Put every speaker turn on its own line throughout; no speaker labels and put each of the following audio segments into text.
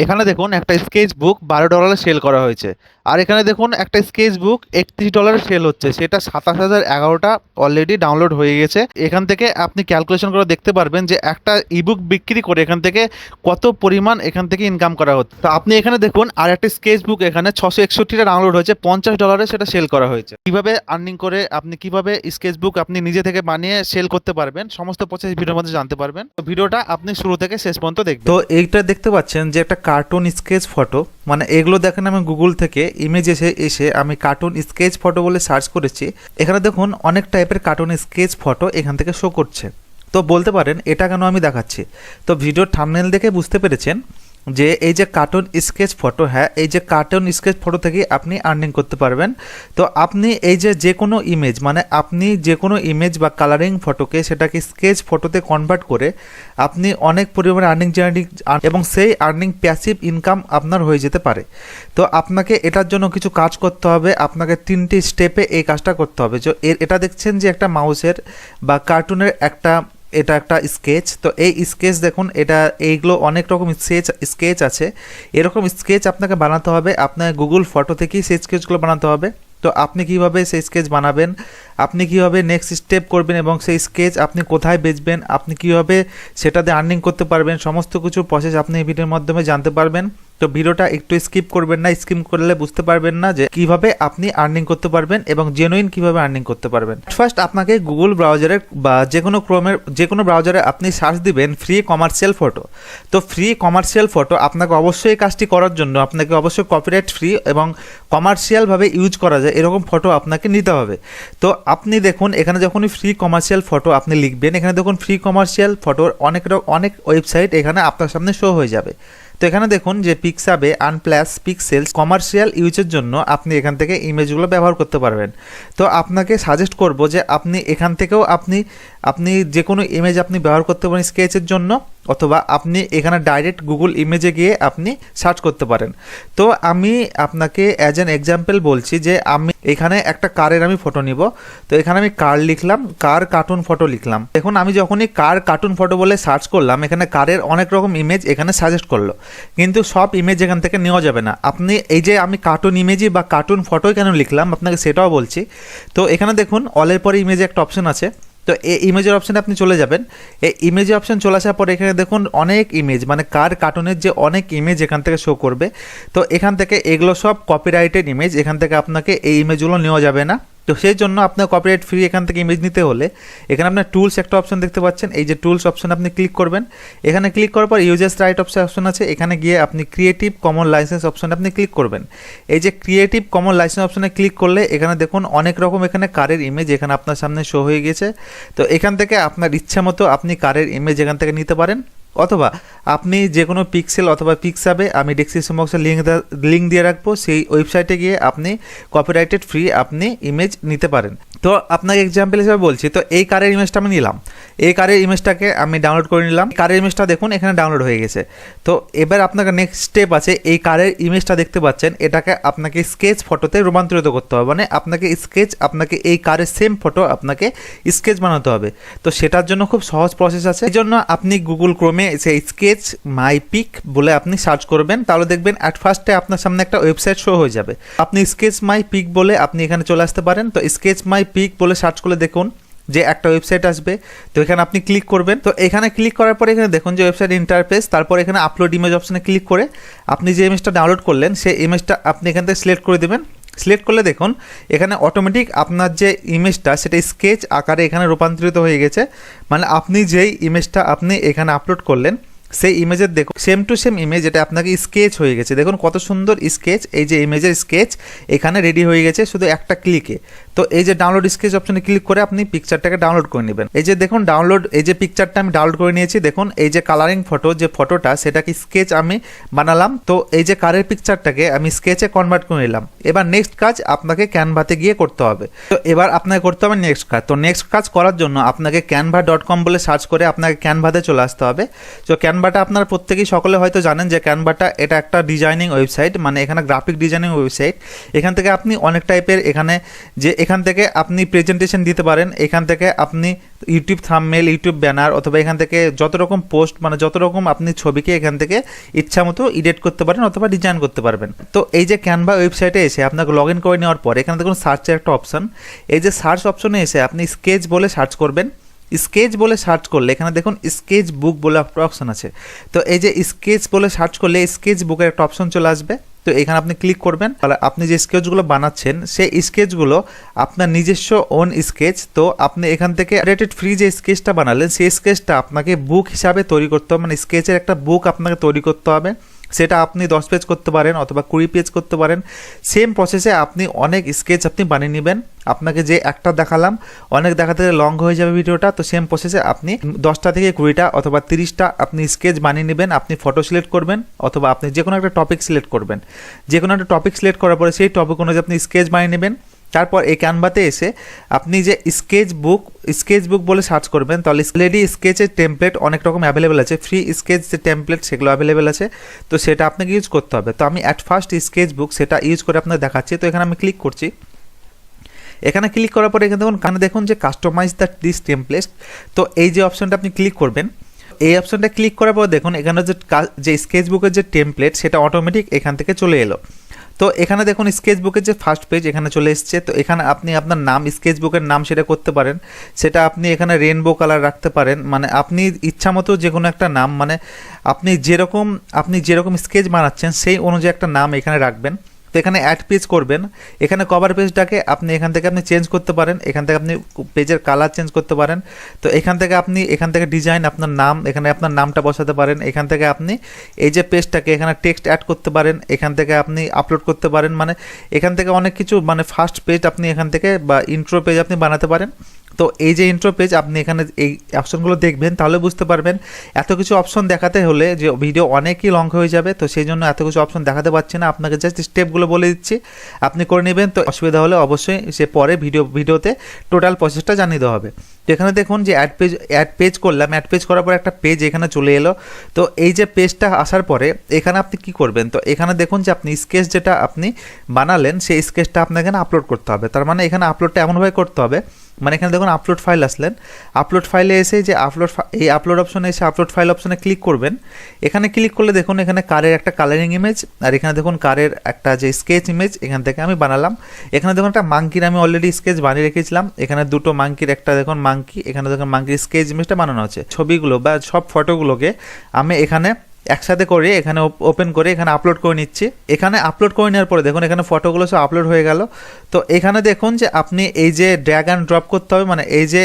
এখানে দেখুন একটা স্কেচ বুক $12 সেল করা হয়েছে। আর এখানে দেখুন একটা স্কেচ বুক $31 সেল হচ্ছে, সেটা 27,011টা অলরেডি ডাউনলোড হয়ে গেছে। এখান থেকে আপনি ক্যালকুলেশন করে দেখতে পারবেন যে একটা ইবুক বিক্রি করে এখান থেকে কত পরিমাণ এখান থেকে ইনকাম করা হচ্ছে। তো আপনি এখানে দেখুন আর একটা স্কেচ বুক এখানে 661টা ডাউনলোড হয়েছে, $50 সেটা সেল করা হয়েছে। কিভাবে আর্নিং করে আপনি কিভাবে স্কেচ বুক আপনি নিজে থেকে বানিয়ে সেল করতে পারবেন সমস্ত প্রসেস ভিডিওর মধ্যে জানতে পারবেন। তো ভিডিওটা আপনি শুরু থেকে শেষ পর্যন্ত দেখবেন।
তো এইটা দেখতে পাচ্ছেন যে একটা কার্টুন স্কেচ ফটো, মানে এগুলো দেখেন আমি গুগল থেকে ইমেজ এসে আমি কার্টুন স্কেচ ফটো বলে সার্চ করেছি। এখানে দেখুন অনেক টাইপের কার্টুন স্কেচ ফটো এখান থেকে শো করছে। তো বলতে পারেন এটা কেন আমি দেখাচ্ছি। তো ভিডিওর থাম্বনেল দেখে বুঝতে পেরেছেন যে এই যে কার্টুন স্কেচ ফটো, হ্যাঁ এই যে কার্টুন স্কেচ ফটো থেকে আপনি আর্নিং করতে পারবেন। তো আপনি এই যে কোনো ইমেজ, মানে আপনি যে কোনো ইমেজ বা কালারিং ফটোকে সেটাকে স্কেচ ফটোতে কনভার্ট করে আপনি অনেক পরিমাণে আর্নিং এবং সেই আর্নিং প্যাসিভ ইনকাম আপনার হয়ে যেতে পারে। তো আপনাকে এটার জন্য কিছু কাজ করতে হবে, আপনাকে 3টি স্টেপে এই কাজটা করতে হবে। যে এটা দেখছেন যে একটা মাউসের বা কার্টুনের এটা একটা স্কেচ। তো এই স্কেচ দেখুন, এইগুলো অনেক রকম স্কেচ আছে। এরকম স্কেচ আপনাকে বানাতে হবে, আপনার গুগল ফটো থেকেই সেই স্কেচগুলো বানাতে হবে। তো আপনি কিভাবে সেই স্কেচ বানাবেন, আপনি কিভাবে নেক্সট স্টেপ করবেন এবং সেই স্কেচ আপনি কোথায় বেচবেন, আপনি কিভাবে সেটাতে আর্নিং করতে পারবেন, সমস্ত কিছু প্রসেস আপনি এই ভিডিওর মাধ্যমে জানতে পারবেন। তো ভিডিওটা একটু স্কিপ করবেন না, স্কিপ করলে বুঝতে পারবেন না যে কিভাবে আপনি আর্নিং করতে পারবেন এবং জেনুইন কিভাবে আর্নিং করতে পারবেন। ফার্স্ট আপনাকে গুগল ব্রাউজারে বা যে কোনো ব্রাউজারে আপনি সার্চ দিবেন ফ্রি কমার্শিয়াল ফটো। তো ফ্রি কমার্শিয়াল ফটো আপনাকে অবশ্যই এই কাজটি করার জন্য আপনাকে অবশ্যই কপিরাইট ফ্রি এবং কমার্শিয়ালভাবে ইউজ করা যায় এরকম ফটো আপনাকে নিতে হবে। তো আপনি দেখুন এখানে যখনই ফ্রি কমার্শিয়াল ফটো আপনি লিখবেন, এখানে দেখুন ফ্রি কমার্শিয়াল ফটোর অনেক ওয়েবসাইট এখানে আপনার সামনে শো হয়ে যাবে। তো এখানে দেখুন যে পিক্সাবে আনপ্লাস পিক্সেলস কমার্শিয়াল ইউজের জন্য আপনি এখান থেকে ইমেজগুলো ব্যবহার করতে পারবেন। তো আপনাকে সাজেস্ট করব যে আপনি এখান থেকেও আপনি যে কোনো ইমেজ আপনি ব্যবহার করতে পারেন স্কেচের জন্য, অথবা আপনি এখানে ডাইরেক্ট গুগল ইমেজে গিয়ে আপনি সার্চ করতে পারেন। তো আমি আপনাকে অ্যাজ অ্যান এক্সাম্পল বলছি যে আমি এখানে একটা কারের আমি ফটো নিব। তো এখানে আমি কার লিখলাম, কার কার্টুন ফটো লিখলাম। দেখুন আমি যখনই কার কার্টুন ফটো বলে সার্চ করলাম, এখানে কারের অনেক রকম ইমেজ এখানে সাজেস্ট করলো, কিন্তু সব ইমেজ এখান থেকে নেওয়া যাবে না। আপনি এই যে আমি কার্টুন ইমেজই বা কার্টুন ফটোই কেন লিখলাম আপনাকে সেটাও বলছি। তো এখানে দেখুন অলের পরে ইমেজে একটা অপশন আছে। তো এই ইমেজের অপশানে আপনি চলে যাবেন। এই ইমেজের অপশান চলে আসার পরে এখানে দেখুন অনেক ইমেজ, মানে কার কার্টুনের যে অনেক ইমেজ এখান থেকে শো করবে। তো এখান থেকে এগুলো সব কপিরাইটেড ইমেজ, এখান থেকে আপনাকে এই ইমেজগুলো নেওয়া যাবে না। তো সেই জন্য আপনার কপিরাইট ফ্রি এখান থেকে ইমেজ নিতে হলে এখানে আপনার টুলস একটা অপশন দেখতে পাচ্ছেন, এই যে টুলস অপশন আপনি ক্লিক করবেন। এখানে ক্লিক করার পর ইউজার্স রাইট অপশন আছে, এখানে গিয়ে আপনি ক্রিয়েটিভ কমন লাইসেন্স অপশনে আপনি ক্লিক করবেন। এই যে ক্রিয়েটিভ কমন লাইসেন্স অপশনে ক্লিক করলে এখানে দেখুন অনেক রকম এখানে কারের ইমেজ এখানে আপনার সামনে শো হয়ে গেছে। তো এখান থেকে আপনার ইচ্ছা মতো আপনি কারের ইমেজ এখান থেকে নিতে পারেন, অথবা আপনি যে কোনো পিক্সেল অথবা পিক্সাবে আমি ডেসক্রিপশন বক্সে লিঙ্ক দিয়ে রাখবো, সেই ওয়েবসাইটে গিয়ে আপনি কপিরাইটেড ফ্রি আপনি ইমেজ নিতে পারেন। তো আপনাকে এক্সাম্পল হিসেবে বলছি, তো এই কারের ইমেজটা আমি নিলাম, এই কারের ইমেজটাকে আমি ডাউনলোড করে নিলাম। কারের ইমেজটা দেখুন এখানে ডাউনলোড হয়ে গেছে। তো এবার আপনাকে নেক্সট স্টেপ আছে, এই কারের ইমেজটা দেখতে পাচ্ছেন, এটাকে আপনাকে স্কেচ ফটোতে রূপান্তরিত করতে হবে, মানে আপনাকে এই কারের সেম ফটো আপনাকে স্কেচ বানাতে হবে। তো সেটার জন্য খুব সহজ প্রসেস আছে। এই জন্য আপনি গুগল ক্রোমে সেই স্কেচ মাই পিক বলে আপনি সার্চ করবেন, তাহলে দেখবেন অ্যাট ফার্স্টে আপনার সামনে একটা ওয়েবসাইট শো হয়ে যাবে। আপনি স্কেচ মাই পিক বলে আপনি এখানে চলে আসতে পারেন। তো স্কেচ মাই পিক বলে সার্চ করলে দেখুন যে একটা ওয়েবসাইট আসবে। তো এখানে আপনি ক্লিক করবেন। তো এখানে ক্লিক করার পরে এখানে দেখুন যে ওয়েবসাইট ইন্টারফেস, তারপর এখানে আপলোড ইমেজ অপশনে ক্লিক করে আপনি যে ইমেজটা ডাউনলোড করলেন সেই ইমেজটা আপনি এখান থেকে সিলেক্ট করে দেবেন। সিলেক্ট করলে দেখুন এখানে অটোমেটিক আপনার যে ইমেজটা সেটা স্কেচ আকারে এখানে রূপান্তরিত হয়ে গেছে, মানে আপনি যেই ইমেজটা আপনি এখানে আপলোড করলেন সেই ইমেজের দেখুন সেম টু সেম ইমেজ এটা আপনাকে স্কেচ হয়ে গেছে। দেখুন কত সুন্দর স্কেচ, এই যে ইমেজের স্কেচ এখানে রেডি হয়ে গেছে শুধু একটা ক্লিকে। তো এই যে ডাউনলোড স্কেচ অপশনে ক্লিক করে আপনি পিকচারটাকে ডাউনলোড করে নেবেন। এই যে দেখুন ডাউনলোড, এই যে পিকচারটা আমি ডাউনলোড করে নিয়েছি। দেখুন এই যে কালারিং ফটো, যে ফটোটা সেটাকে স্কেচ আমি বানালাম। তো এই যে কারের পিকচারটাকে আমি স্কেচে কনভার্ট করে নিলাম। এবার নেক্সট কাজ আপনাকে ক্যানভাতে গিয়ে করতে হবে। তো এবার আপনাকে করতে হবে নেক্সট কাজ। তো নেক্সট কাজ করার জন্য আপনাকে canva.com বলে সার্চ করে আপনাকে ক্যানভাতে চলে আসতে হবে। তো ক্যানভাটা আপনারা প্রত্যেকেই সকলে হয়তো জানেন যে ক্যানভাটা এটা একটা ডিজাইনিং ওয়েবসাইট, মানে এখানে গ্রাফিক ডিজাইনিং ওয়েবসাইট। এখান থেকে আপনি অনেক টাইপের এখান থেকে আপনি প্রেজেন্টেশন দিতে পারেন, এখান থেকে আপনি ইউটিউব থাম্বনেল, ইউটিউব ব্যানার অথবা এখান থেকে যত রকম পোস্ট মানে যত রকম আপনি ছবিকে এখান থেকে ইচ্ছা মতো এডিট করতে পারেন অথবা ডিজাইন করতে পারবেন। তো এই যে ক্যানভা ওয়েবসাইটে এসে আপনাকে লগ ইন করে নেওয়ার পর এখানে দেখুন সার্চের একটা অপশন, এই যে সার্চ অপশনে এসে আপনি স্কেচ বলে সার্চ করবেন। স্কেচ বলে সার্চ করলে এখানে দেখুন স্কেচ বুক বলে একটা অপশন আছে। তো এই যে স্কেচ বলে সার্চ করলে স্কেচ বুকের একটা অপশন চলে আসবে। তো এখানে আপনি ক্লিক করবেন, তাহলে আপনি যে স্কেচগুলো বানাচ্ছেন সেই স্কেচগুলো আপনার নিজস্ব ওন স্কেচ। তো আপনি এখান থেকে রেটেড ফ্রি যে স্কেচটা বানালেন সেই স্কেচটা আপনাকে বুক হিসাবে তৈরি করতে হবে, মানে স্কেচের একটা বুক আপনাকে তৈরি করতে হবে। সেটা আপনি 10 পেজ করতে পারেন অথবা 20 পেজ করতে পারেন। সেম প্রসেসে আপনি অনেক স্কেচ আপনি বানিয়ে নেবেন। আপনাকে যে একটা দেখালাম অনেক দেখাতে লং হয়ে যাবে ভিডিওটা, তো সেম প্রসেসে আপনি 10টা থেকে 20টা অথবা 30টা আপনি স্কেচ বানিয়ে নেবেন। আপনি ফটো সিলেক্ট করবেন অথবা আপনি যে কোনো একটা টপিক সিলেক্ট করবেন। যে কোনো একটা টপিক সিলেক্ট করার পরে সেই টপিক অনুযায়ী আপনি স্কেচ বানিয়ে নেবেন। তারপর এই ক্যানভাতে এসে আপনি যে স্কেচ বুক বলে সার্চ করবেন, তাহলে অলরেডি স্কেচের টেমপ্লেট অনেক রকম অ্যাভেলেবেল আছে, ফ্রি স্কেচ যে টেমপ্লেট সেগুলো অ্যাভেলেবেল আছে। তো সেটা আপনাকে ইউজ করতে হবে। তো আমি অ্যাট ফার্স্ট স্কেচ বুক সেটা ইউজ করে আপনাকে দেখাচ্ছি। তো এখানে আমি ক্লিক করছি। এখানে ক্লিক করার পরে এখানে দেখুন যে কাস্টমাইজ দিস টেমপ্লেট। তো এই যে অপশনটা আপনি ক্লিক করবেন, এই অপশনটা ক্লিক করার পর দেখুন এখানে যে স্কেচ বুকের যে টেমপ্লেট সেটা অটোমেটিক এখান থেকে চলে এলো। তো এখানে দেখুন স্কেচ বুকের যে ফার্স্ট পেজ এখানে চলে এসছে। তো এখানে আপনি আপনার নাম, স্কেচ বুকের নাম সেটা করতে পারেন। সেটা আপনি এখানে রেনবো কালার রাখতে পারেন, মানে আপনি ইচ্ছা মতো যে কোনো একটা নাম, মানে আপনি যেরকম স্কেচ বানাচ্ছেন সেই অনুযায়ী একটা নাম এখানে রাখবেন। তো এখানে অ্যাড পেজ করবেন, এখানে কভার পেজটাকে আপনি এখান থেকে চেঞ্জ করতে পারেন, এখান থেকে আপনি পেজের কালার চেঞ্জ করতে পারেন। তো এখান থেকে ডিজাইন আপনার নাম, এখানে আপনার নামটা বসাতে পারেন। এখান থেকে আপনি এই যে পেজটাকে এখানে টেক্সট অ্যাড করতে পারেন, এখান থেকে আপনি আপলোড করতে পারেন, মানে এখান থেকে অনেক কিছু, মানে ফার্স্ট পেজ আপনি এখান থেকে বা ইন্ট্রো পেজ আপনি বানাতে পারেন। তো এই যে ইন্ট্রো পেজ আপনি এখানে এই অপশনগুলো দেখবেন, তাহলে বুঝতে পারবেন। এত কিছু অপশন দেখাতে হলে যে ভিডিও অনেকই লং হয়ে যাবে, তো সেই জন্য এত কিছু অপশন দেখাতে পারছি না, আপনাকে জাস্ট স্টেপগুলো বলে দিচ্ছি, আপনি করে নেবেন। তো অসুবিধা হলে অবশ্যই সে পরে ভিডিওতে টোটাল প্রসেসটা জানিয়ে দেওয়া হবে। তো এখানে দেখুন যে অ্যাড পেজ করলাম, অ্যাড পেজ করার পর একটা পেজ এখানে চলে এলো। তো এই যে পেজটা আসার পরে এখানে আপনি কি করবেন, তো এখানে দেখুন যে আপনি স্কেচ যেটা আপনি বানালেন সেই স্কেচটা আপনাকে এখানে আপলোড করতে হবে। তার মানে এখানে আপলোডটা এমনভাবে করতে হবে, মানে এখানে দেখুন আপলোড ফাইল আসলেন, আপলোড ফাইলে এসে যে আপলোড অপশনে এসে আপলোড ফাইল অপশনে ক্লিক করবেন। এখানে ক্লিক করলে দেখুন এখানে কারের একটা কালারিং ইমেজ, আর এখানে দেখুন কারের একটা যে স্কেচ ইমেজ এখান থেকে আমি বানালাম। এখানে দেখুন একটা মাঙ্কির আমি অলরেডি স্কেচ বানিয়ে রেখেছিলাম, এখানে দুটো মাঙ্কির, একটা দেখুন মাঙ্কি, এখানে দেখুন মাঙ্কির স্কেচ ইমেজটা বানানো আছে। ছবিগুলো বা সব ফটোগুলোকে আমি এখানে একসাথে করে এখানে ওপেন করে এখানে আপলোড করে নিচ্ছি। এখানে আপলোড করে নেওয়ার পরে দেখুন এখানে ফটোগুলো সব আপলোড হয়ে গেল। তো এখানে দেখুন যে আপনি এই যে ড্র্যাগ অ্যান্ড ড্রপ করতে হবে, মানে এই যে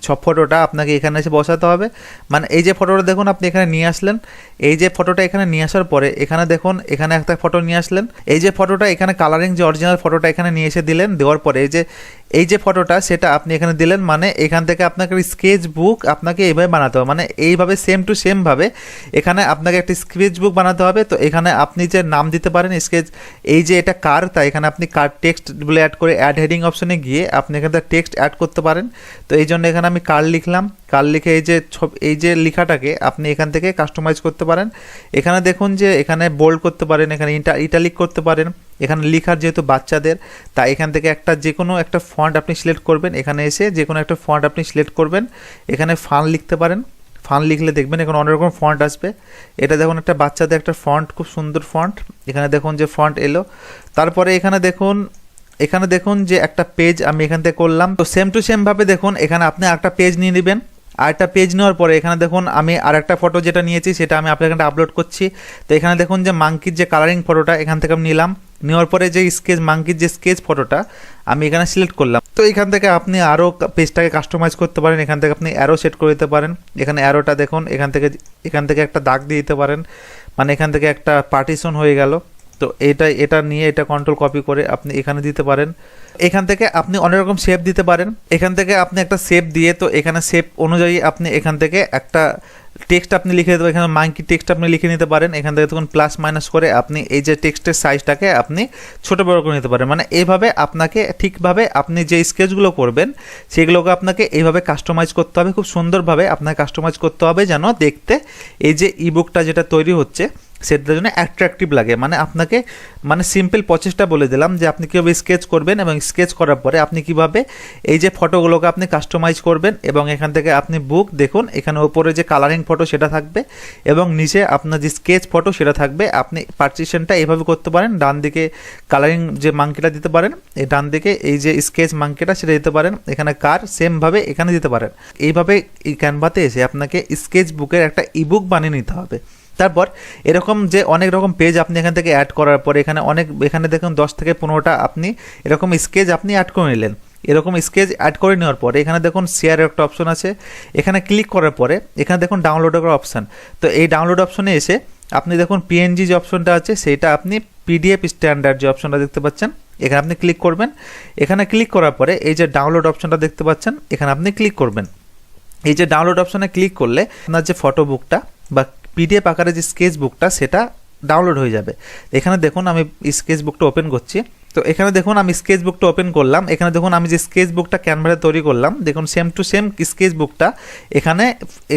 সব ফটোটা আপনাকে এখানে এসে বসাতে হবে। মানে এই যে ফটোটা দেখুন আপনি এখানে নিয়ে আসলেন, এই যে ফটোটা এখানে নিয়ে আসার পরে এখানে দেখুন এখানে একটা ফটো নিয়ে আসলেন, এই যে ফটোটা এখানে কালারিং যে অরিজিনাল ফটোটা এখানে নিয়ে এসে দিলেন। দেওয়ার পরে এই যে ফটোটা সেটা আপনি এখানে দিলেন, মানে এখান থেকে আপনাকে স্কেচ বুক আপনাকে এইভাবে বানাতে হবে, মানে এইভাবে সেম টু সেম ভাবে এখানে আপনাকে একটা স্কেচ বুক বানাতে হবে। তো এখানে আপনি যে নাম দিতে পারেন স্কেচ, এই যে এটা কার, তাই এখানে আপনি কার টেক্সট বলে অ্যাড করে অ্যাড হেডিং অপশনে গিয়ে আপনি এখানে টেক্সট অ্যাড করতে পারেন। তো এই জন্য এখানে আমি কার লিখলাম, কার লিখে এই যে লেখাটাকে আপনি এখান থেকে কাস্টমাইজ করতে পারেন। এখানে দেখুন যে এখানে বোল্ড করতে পারেন, এখানে ইটালিক করতে পারেন। এখানে লেখার যেহেতু বাচ্চাদের, তাই এখান থেকে যে কোনো একটা ফন্ট আপনি সিলেক্ট করবেন, এখানে এসে যে কোনো একটা ফন্ট আপনি সিলেক্ট করবেন, এখানে ফান লিখতে পারেন। ফান লিখলে দেখবেন এখানে অনেক রকম ফন্ট আসবে। এটা দেখুন একটা বাচ্চাদের একটা ফন্ট, খুব সুন্দর ফন্ট, এখানে দেখুন যে ফন্ট এলো। তারপরে এখানে দেখুন যে একটা পেজ আমি এখান থেকে করলাম। তো সেম টু সেম ভাবে দেখুন এখানে আপনি একটা পেজ নিয়ে নেবেন। আর একটা পেজ নেওয়ার পরে এখানে দেখুন আমি আরেকটা ফটো যেটা নিয়েছি সেটা আমি আপনার এখানে আপলোড করছি। তো এখানে দেখুন যে মাঙ্কির যে কালারিং ফটোটা এখান থেকে আমি নিলাম, নেওয়ার পরে যে মাঙ্কির যে স্কেচ ফটোটা আমি এখানে সিলেক্ট করলাম। তো এখান থেকে আপনি আরও পেজটাকে কাস্টমাইজ করতে পারেন, এখান থেকে আপনি অ্যারো সেট করে দিতে পারেন। এখানে অ্যারোটা দেখুন এখান থেকে একটা দাগ দিয়ে দিতে পারেন, মানে এখান থেকে একটা পার্টিশন হয়ে গেল। তো এটা নিয়ে এটা কন্ট্রোল কপি করে আপনি এখানে দিতে পারেন। এখান থেকে আপনি অনেক রকম শেপ দিতে পারেন, এখান থেকে আপনি একটা শেপ দিয়ে, তো এখানে শেপ অনুযায়ী আপনি এখান থেকে একটা টেক্সট আপনি লিখে দিতে পারেন, এখানে মাঙ্কি টেক্সট আপনি লিখে নিতে পারেন। এখান থেকে তখন প্লাস মাইনাস করে আপনি এই যে টেক্সটের সাইজটাকে আপনি ছোটো বড়ো করে নিতে পারেন। মানে এইভাবে আপনাকে ঠিকভাবে আপনি যে স্কেচগুলো করবেন সেগুলোকে আপনাকে এইভাবে কাস্টমাইজ করতে হবে, খুব সুন্দরভাবে আপনাকে কাস্টমাইজ করতে হবে, যেন দেখতে এই যে ইবুকটা যেটা তৈরি হচ্ছে সেটার জন্য অ্যাট্রাকটিভ লাগে। মানে আপনাকে মানে সিম্পল প্রসেসটা বলে দিলাম যে আপনি কীভাবে স্কেচ করবেন এবং স্কেচ করার পরে আপনি কিভাবে এই যে ফটোগুলোকে আপনি কাস্টমাইজ করবেন। এবং এখান থেকে আপনি বুক দেখুন, এখানে ওপরে যে কালারিং ফটো সেটা থাকবে এবং নিচে আপনার যে স্কেচ ফটো সেটা থাকবে। আপনি পার্টিশনটা এইভাবে করতে পারেন, ডান দিকে কালারিং যে মাঙ্কিটা দিতে পারেন, এই ডান দিকে এই যে স্কেচ মাঙ্কিটা সেটা দিতে পারেন, এখানে কার সেমভাবে এখানে দিতে পারেন। এইভাবে এই ক্যানভাতে এসে আপনাকে স্কেচ বুকের একটা ইবুক বানিয়ে নিতে হবে। তারপর এরকম যে অনেক রকম পেজ আপনি এখান থেকে অ্যাড করার পরে এখানে দেখুন 10 থেকে 15টা আপনি এরকম স্কেচ আপনি অ্যাড করে নিলেন। এরকম স্কেচ অ্যাড করে নেওয়ার পরে এখানে দেখুন শেয়ারের একটা অপশন আছে, এখানে ক্লিক করার পরে এখানে দেখুন ডাউনলোড করার অপশান। তো এই ডাউনলোড অপশনে এসে আপনি দেখুন পিএনজি যে অপশনটা আছে সেইটা আপনি পিডিএফ স্ট্যান্ডার্ড যে অপশনটা দেখতে পাচ্ছেন এখানে আপনি ক্লিক করবেন। এখানে ক্লিক করার পরে এই যে ডাউনলোড অপশনটা দেখতে পাচ্ছেন এখানে আপনি ক্লিক করবেন। এই যে ডাউনলোড অপশনে ক্লিক করলে আপনার যে ফটো বুকটা বা পিডিএফ আকারে যে স্কেচ বুকটা সেটা ডাউনলোড হয়ে যাবে। এখানে দেখুন আমি স্কেচ বুকটা ওপেন করছি। তো এখানে দেখুন আমি স্কেচ বুকটা ওপেন করলাম। এখানে দেখুন আমি যে স্কেচ বুকটা ক্যানভাতে তৈরি করলাম, দেখুন সেম টু সেম স্কেচ বুকটা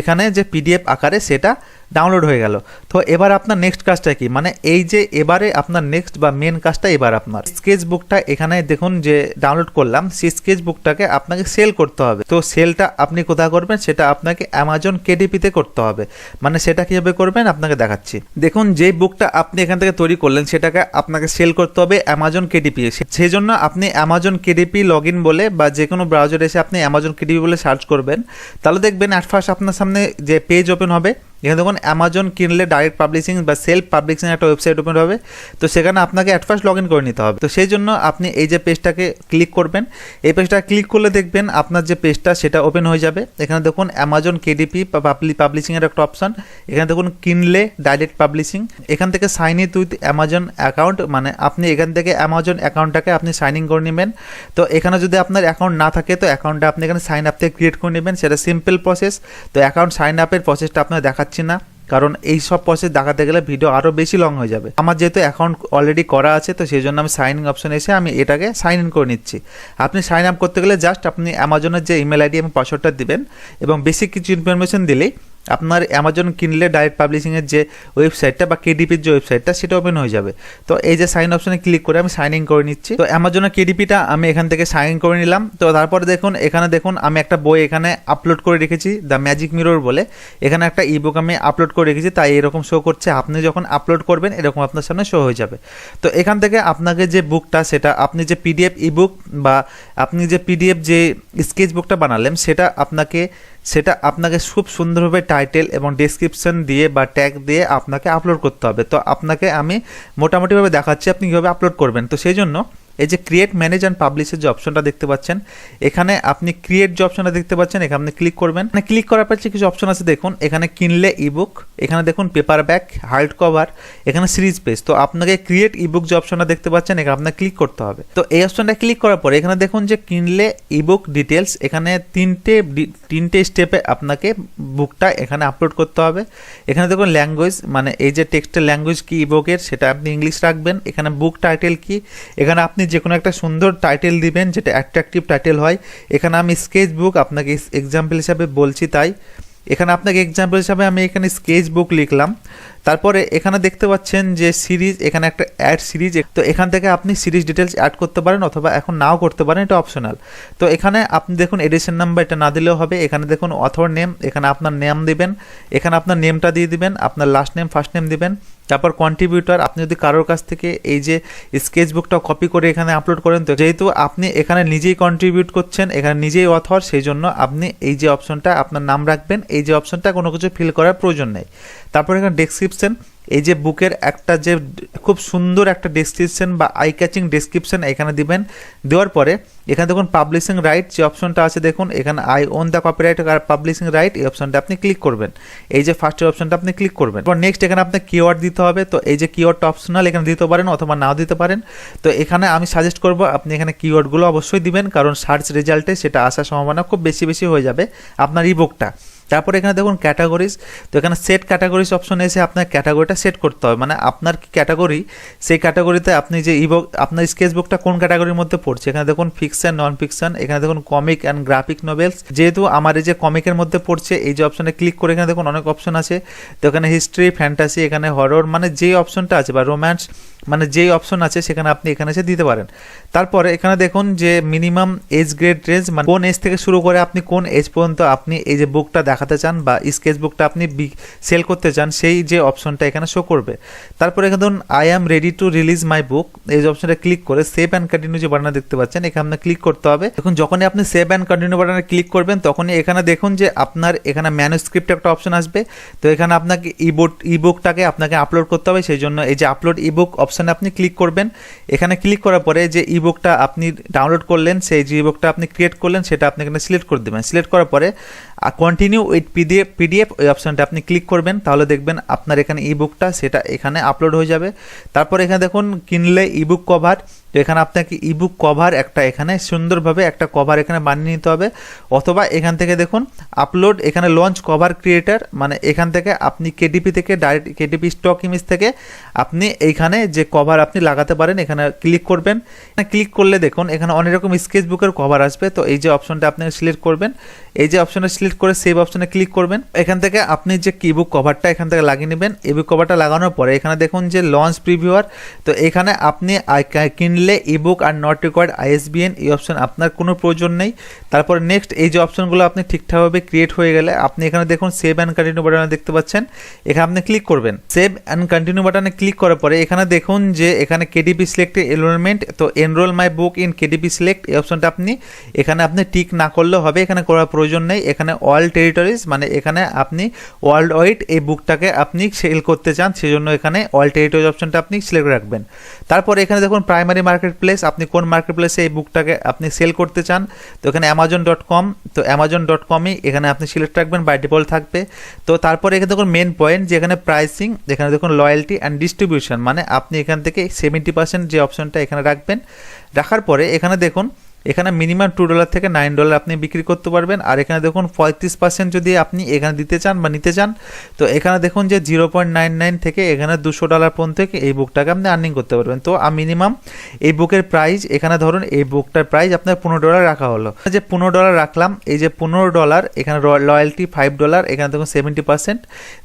এখানে যে পিডিএফ আকারে সেটা ডাউনলোড হয়ে গেল। তো এবার আপনার নেক্সট কাজটা কি, মানে এই যে এবারে আপনার নেক্সট বা মেন কাজটা এবার আপনার স্কেচ বুকটা এখানে দেখুন যে ডাউনলোড করলাম, সেই স্কেচ বুকটাকে আপনাকে সেল করতে হবে। তো সেলটা আপনি কোথায় করবেন, সেটা আপনাকে অ্যামাজন কেডিপিতে করতে হবে। মানে সেটা কীভাবে করবেন আপনাকে দেখাচ্ছি। দেখুন যে বুকটা আপনি এখান থেকে তৈরি করলেন সেটাকে আপনাকে সেল করতে হবে অ্যামাজন কেডিপি। সেই জন্য আপনি অ্যামাজন কেডিপি লগ ইন বলে বা যে কোনো ব্রাউজারে এসে আপনি অ্যামাজন কেডিপি বলে সার্চ করবেন, তাহলে দেখবেন অ্যাট ফার্স্ট আপনার সামনে যে পেজ ওপেন হবে, এখানে দেখুন অ্যামাজন কিনলে ডাইরেক্ট পাবলিশিং বা সেলফ পাবলিশিং একটা ওয়েবসাইট ওপেন হবে। তো সেখানে আপনাকে অ্যাট ফার্স্ট লগ ইন করে নিতে হবে। তো সেই জন্য আপনি এই যে পেজটাকে ক্লিক করবেন, এই পেজটা ক্লিক করলে দেখবেন আপনার যে পেজটা সেটা ওপেন হয়ে যাবে। এখানে দেখুন অ্যামাজন কেডিপি পাবলিশিংয়ের একটা অপশান, এখানে দেখুন কিনলে ডাইরেক্ট পাবলিশিং, এখান থেকে sign in with Amazon account, মানে আপনি এখান থেকে অ্যামাজন অ্যাকাউন্টটাকে আপনি সাইন ইন করে নেবেন। তো এখানে যদি আপনার অ্যাকাউন্ট না থাকে তো অ্যাকাউন্টটা আপনি এখানে সাইন আপ থেকে ক্রিয়েট করে নেবেন, সেটা সিম্পল প্রসেস। তো অ্যাকাউন্ট সাইন আপের প্রসেসটা আপনার দেখাচ্ছি না, কারণ এই সব প্রসেস দেখাতে গেলে ভিডিও আরও বেশি লং হয়ে যাবে। আমার যেহেতু অ্যাকাউন্ট অলরেডি করা আছে তো সেই জন্য আমি সাইন ইন অপশনে এসে আমি এটাকে সাইন ইন করে নিচ্ছি। আপনি সাইন আপ করতে গেলে জাস্ট আপনি অ্যামাজনের যে ইমেল আইডি এবং পাসওয়ার্ডটা দিবেন এবং বেসিক কিছু ইনফরমেশন দিলেই আপনার অ্যামাজন কিনলে ডাইরেক্ট পাবলিশিংয়ের যে ওয়েবসাইটটা বা কেডিপির যে ওয়েবসাইটটা সেটা ওপেন হয়ে যাবে। তো এই যে সাইন অপশনে ক্লিক করে আমি সাইন ইন করে নিচ্ছি। তো অ্যামাজনের কেডিপিটা আমি এখান থেকে সাইন ইন করে নিলাম। তো তারপরে দেখুন এখানে দেখুন আমি একটা বই এখানে আপলোড করে রেখেছি, দ্য ম্যাজিক মিরর বলে। এখানে একটা ইবুক আমি আপলোড করে রেখেছি, তাই এরকম শো করছে। আপনি যখন আপলোড করবেন এরকম আপনার সামনে শো হয়ে যাবে। তো এখান থেকে আপনাকে যে বুকটা সেটা আপনি যে পিডিএফ ইবুক বা আপনি যে পিডিএফ যে স্কেচ বুকটা বানালেন সেটা আপনাকে খুব সুন্দরভাবে টাইটেল এবং ডেসক্রিপশন দিয়ে বা ট্যাগ দিয়ে আপনাকে আপলোড করতে হবে। তো আপনাকে আমি মোটামুটিভাবে দেখাচ্ছি আপনি কীভাবে আপলোড করবেন। তো সেই জন্য এই যে ক্রিয়েট ম্যানেজ অ্যান্ড পাবলিশের যে অপশনটা দেখতে পাচ্ছেন, এখানে আপনি ক্রিয়েট যে অপশনটা দেখতে পাচ্ছেন এখানে আপনি ক্লিক করবেন। মানে ক্লিক করার পর কিছু অপশন আছে দেখুন, এখানে কিনলে ইবুক, এখানে দেখুন পেপার ব্যাক, হার্ড কভার, এখানে সিরিজ পেজ। তো আপনাকে ক্রিয়েট ইবুক যে অপশনটা দেখতে পাচ্ছেন এখানে আপনাকে ক্লিক করতে হবে। তো এই অপশনটা ক্লিক করার পরে এখানে দেখুন যে কিনলে ইবুক ডিটেলস, এখানে তিনটে স্টেপে আপনাকে বুকটা এখানে আপলোড করতে হবে। এখানে দেখুন ল্যাঙ্গুয়েজ, মানে এই যে টেক্সটের ল্যাঙ্গুয়েজ কি ইবুকের সেটা আপনি ইংলিশ রাখবেন। এখানে বুক টাইটেল কি, এখানে আপনি যে কোনো একটা সুন্দর টাইটেল দিবেন যেটা অ্যাট্রাকটিভ টাইটেল হয়। এখানে আমি স্কেচ বুক আপনাকে এক্সাম্পল হিসাবে বলছি, তাই এখানে আপনাকে এক্সাম্পল হিসাবে আমি এখানে স্কেচ বুক লিখলাম। তারপরে এখানে দেখতে পাচ্ছেন যে সিরিজ, এখানে একটা অ্যাড সিরিজ। তো এখান থেকে আপনি সিরিজ ডিটেলস অ্যাড করতে পারেন অথবা এখন নাও করতে পারেন, এটা অপশনাল। তো এখানে আপনি দেখুন এডিশন নাম্বার এটা না দিলেও হবে। এখানে দেখুন অথর নেম, এখানে আপনার নেম দিবেন, এখানে আপনার নেমটা দিয়ে দিবেন, আপনার লাস্ট নেম ফার্স্ট নেম দিবেন। তারপর কন্ট্রিবিউটর, আপনি যদি কারোর কাছ থেকে এই যে স্কেচ বুকটা কপি করে এখানে আপলোড করেন, তো যেহেতু আপনি এখানে নিজেই কন্ট্রিবিউট করছেন, এখানে নিজেই অথর, সেই জন্য আপনি এই যে অপশনটা আপনার নাম রাখবেন, এই যে অপশনটা কোনো কিছু ফিল করার প্রয়োজন নেই। তারপর এখানে ডেসক্রিপশন, এই যে বুকের একটা যে খুব সুন্দর একটা ডেসক্রিপশন বা আই ক্যাচিং ডেসক্রিপশন এখানে দিবেন। দেওয়ার পরে এখানে দেখুন পাবলিশিং রাইট যে অপশনটা আছে দেখুন, এখানে আই ওন দ্য কপিরাইট আর পাবলিশিং রাইট, এই অপশনটা আপনি ক্লিক করবেন। এই যে ফার্স্টের অপশনটা আপনি ক্লিক করবেন। এরপর নেক্সট এখানে আপনার কিওয়ার্ড দিতে হবে। তো এই যে কিওয়ার্ডটা অপশনাল, এখানে দিতে পারেন অথবা নাও দিতে পারেন। তো এখানে আমি সাজেস্ট করব আপনি এখানে কিওয়ার্ডগুলো অবশ্যই দিবেন, কারণ সার্চ রেজাল্টে সেটা আসার সম্ভাবনা খুব বেশি হয়ে যাবে আপনার ইবুকটা। তারপর এখানে দেখুন ক্যাটাগরিজ, তো এখানে সেট ক্যাটাগরিজ অপশন এসে আপনার ক্যাটাগরিটা সেট করতে হবে, মানে আপনার কি ক্যাটাগরি, সেই ক্যাটাগরিতে আপনি যে ইবুক আপনার স্কেচবুকটা কোন ক্যাটাগরির মধ্যে পড়ছে। এখানে দেখুন ফিকশন, নন ফিকশন, এখানে দেখুন কমিক অ্যান্ড গ্রাফিক নোভেলস, যেহেতু আমার এই যে কমিকের মধ্যে পড়ছে এই যে অপশনে ক্লিক করে এখানে দেখুন অনেক অপশন আছে। তো এখানে হিস্ট্রি, ফ্যান্টাসি, এখানে হরর, মানে যেই অপশনটা আছে বা রোম্যান্স, মানে যেই অপশন আছে সেখানে আপনি এখানে এসে দিতে পারেন। তারপরে এখানে দেখুন যে মিনিমাম এজ গ্রেড রেঞ্জ, মানে কোন এজ থেকে শুরু করে আপনি কোন এজ পর্যন্ত আপনি এই যে বুকটা দেখাতে চান বা স্কেচ বুকটা আপনি সেল করতে চান, সেই যে অপশনটা এখানে শো করবে। তারপরে এখানে ধরুন I am ready to release my book, এই যে অপশনটা ক্লিক করে সেভ অ্যান্ড কন্টিনিউ যে বাটনটা দেখতে পাচ্ছেন এখানে আপনার ক্লিক করতে হবে। এখন যখনই আপনি সেভ অ্যান্ড কন্টিনিউ বাটনে ক্লিক করবেন তখনই এখানে দেখুন যে আপনার এখানে ম্যানুস্ক্রিপ্ট একটা অপশন আসবে। তো এখানে আপনাকে ইবুকটাকে আপনাকে আপলোড করতে হবে, সেই জন্য এই যে আপলোড ইবুক অপশনে আপনি ক্লিক করবেন। এখানে ক্লিক করার পরে যে ইবুকটা আপনি ডাউনলোড করলেন, সেই যে ইবুকটা আপনি ক্রিয়েট করলেন সেটা আপনি এখানে সিলেক্ট করে দেবেন। সিলেক্ট করার পরে কন্টিনিউ উইথ পিডিএফ ওই অপশনটা আপনি ক্লিক করবেন, তাহলে দেখবেন আপনার এখানে ইবুকটা সেটা এখানে আপলোড হয়ে যাবে। তারপর এখানে দেখুন কিনলে ইবুক কভার, তো এখানে আপনাকে ইবুক কভার একটা এখানে সুন্দরভাবে একটা কভার এখানে বানিয়ে নিতে হবে, অথবা এখান থেকে দেখুন আপলোড, এখানে লঞ্চ কভার ক্রিয়েটার, মানে এখান থেকে আপনি কেডিপি থেকে ডাইরেক্ট কেডিপি স্টক ইমেজ থেকে আপনি এইখানে যে কভার আপনি লাগাতে পারেন, এখানে ক্লিক করবেন। ক্লিক করলে দেখুন এখানে অনেক রকম স্কেচ বুকের কভার আসবে। তো এই যে অপশনটা আপনি সিলেক্ট করবেন, এই যে অপশনে সিলেক্ট করে সেভ অপশনে ক্লিক করবেন। এখান থেকে আপনি যে ইবুক কভারটা এখান থেকে লাগিয়ে নেবেন। ইবুক কভারটা লাগানোর পরে এখানে দেখুন যে লঞ্চ প্রিভিউয়ার, তো এখানে আপনি কিনলে ebook are not required ISBN এই অপশন আপনার কোনো প্রয়োজন নেই। তারপরে নেক্সট এই যে অপশনগুলো আপনি ঠিকঠাকভাবে ক্রিয়েট হয়ে গেলে আপনি এখানে দেখুন সেভ অ্যান্ড কন্টিনিউ বাটনে দেখতে পাচ্ছেন, এখানে আপনি ক্লিক করবেন। সেভ অ্যান্ড কন্টিনিউ বাটনে ক্লিক করার পরে এখানে দেখুন যে এখানে কেডিপি সিলেক্ট এনরোলমেন্ট, তো enroll my book in KDP select এই অপশনটা আপনি টিক না করলেও হবে, এখানে করার প্রয়োজন নেই। এখানে অল টেরিটরিজ, মানে এখানে আপনি ওয়ার্ল্ড ওয়াইড এই বুকটাকে আপনি সেল করতে চান, সেজন্য এখানে অল টেরিটরিজ অপশনটা আপনি সিলেক্ট রাখবেন। তারপরে এখানে দেখুন প্রাইমারি মার্কেট প্লেস, আপনি কোন মার্কেট প্লেসে এই বুকটাকে আপনি সেল করতে চান। তো এখানে amazon.com, তো amazon.com-ই এখানে আপনি সিলেক্ট রাখবেন, বাই ডিফল্ট থাকবে। তো তারপরে এখানে দেখুন মেন পয়েন্ট, যেখানে প্রাইসিং, এখানে দেখুন লয়্যালটি অ্যান্ড ডিস্ট্রিবিউশন, মানে আপনি এখান থেকে 70% যে অপশনটা এখানে রাখবেন। রাখার পরে এখানে দেখুন এখানে মিনিমাম $2 থেকে $9 আপনি বিক্রি করতে পারবেন। আর এখানে দেখুন 35% যদি আপনি এখানে দিতে চান বা নিতে চান, তো এখানে দেখুন যে 0.99 থেকে এখানে $200 পর্যন্ত এই বুকটাকে আপনি আর্নিং করতে পারবেন। তো মিনিমাম এই বুকের প্রাইস, এখানে ধরুন এই বুকটার প্রাইস আপনার $15 রাখা হলো, যে $15 রাখলাম, এই যে $15 এখানে লয়্যালটি $5, এখানে দেখুন 70%,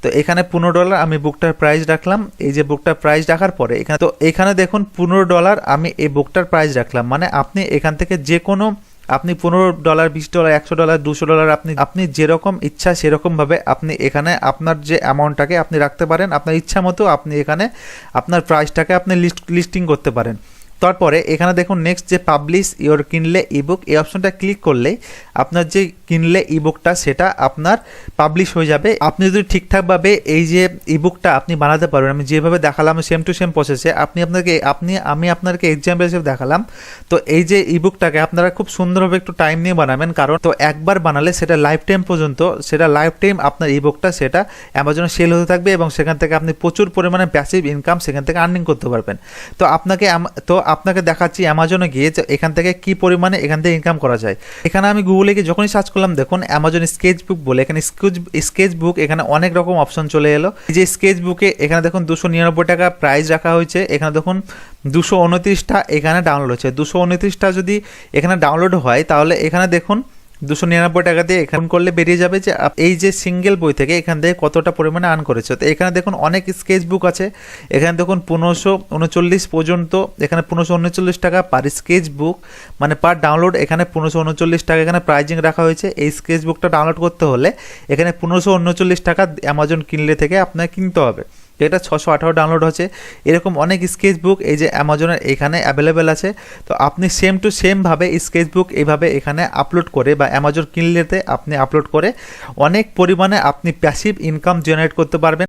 তো এখানে $15 আমি বুকটার প্রাইস রাখলাম। এই যে বুকটার প্রাইস রাখার পরে এখানে, তো এখানে দেখুন $15 আমি এই বুকটার প্রাইস রাখলাম, মানে আপনি এখান থেকে যে কোনো আপনি $15, $20, $100, $200 আপনি যেরকম ইচ্ছা সেরকমভাবে আপনি এখানে আপনার যে অ্যামাউন্টটাকে আপনি রাখতে পারেন, আপনার ইচ্ছা মতো আপনি এখানে আপনার প্রাইসটাকে আপনি লিস্টিং করতে পারেন। তারপরে এখানে দেখুন নেক্সট যে পাবলিশ ইওর কিনলে ইবুক, এই অপশনটা ক্লিক করলে আপনার যে কিনলে ইবুকটা সেটা আপনার পাবলিশ হয়ে যাবে। আপনি যদি ঠিকঠাকভাবে এই যে ইবুকটা আপনি বানাতে পারবেন, আমি যেভাবে দেখালাম সেম টু সেম প্রসেসে আমি আপনাকে এক্সাম্পল হিসেবে দেখালাম। তো এই যে ইবুকটাকে আপনারা খুব সুন্দরভাবে একটু টাইম নিয়ে বানাবেন, কারণ তো একবার বানালে সেটা লাইফ টাইম পর্যন্ত, সেটা লাইফ টাইম আপনার ইবুকটা সেটা অ্যামাজনে সেল হতে থাকবে এবং সেখান থেকে আপনি প্রচুর পরিমাণে প্যাসিভ ইনকাম সেখান থেকে আর্নিং করতে পারবেন। তো আপনাকে দেখাচ্ছি অ্যামাজনে গিয়ে যে এখান থেকে কি পরিমাণে এখান থেকে ইনকাম করা যায়। এখানে আমি গুগলে গিয়ে যখনই সার্চ করলাম দেখুন অ্যামাজন স্কেচ বুক বলে, এখানে স্কেচ বুক এখানে অনেক রকম অপশন চলে এলো। এই যে স্কেচ বুকে এখানে দেখুন $299 প্রাইস রাখা হয়েছে, এখানে দেখুন 229টা এখানে ডাউনলোড হচ্ছে। 229টা যদি এখানে ডাউনলোড হয় তাহলে এখানে দেখুন $299 দিয়ে এখানে করলে বেরিয়ে যাবে যে এই যে সিঙ্গেল বই থেকে এখান থেকে কতটা পরিমাণে আর্ন করেছে। তো এখানে দেখুন অনেক স্কেচ বুক আছে, এখানে দেখুন 1539 পর্যন্ত, এখানে $1539 পার স্কেচ বুক, মানে পার ডাউনলোড এখানে $1539 এখানে প্রাইজিং রাখা হয়েছে। এই স্কেচ বুকটা ডাউনলোড করতে হলে এখানে $1539 অ্যামাজন কিনলে থেকে আপনাকে কিনতে হবে। এটা 618 ডাউনলোড হচ্ছে। এরকম অনেক স্কেচ বুক এই যে অ্যামাজনের এখানে অ্যাভেলেবেল আছে। তো আপনি সেম টু সেমভাবে স্কেচ বুক এইভাবে এখানে আপলোড করে বা অ্যামাজন কিনলেতে আপনি আপলোড করে অনেক পরিমাণে আপনি প্যাসিভ ইনকাম জেনারেট করতে পারবেন।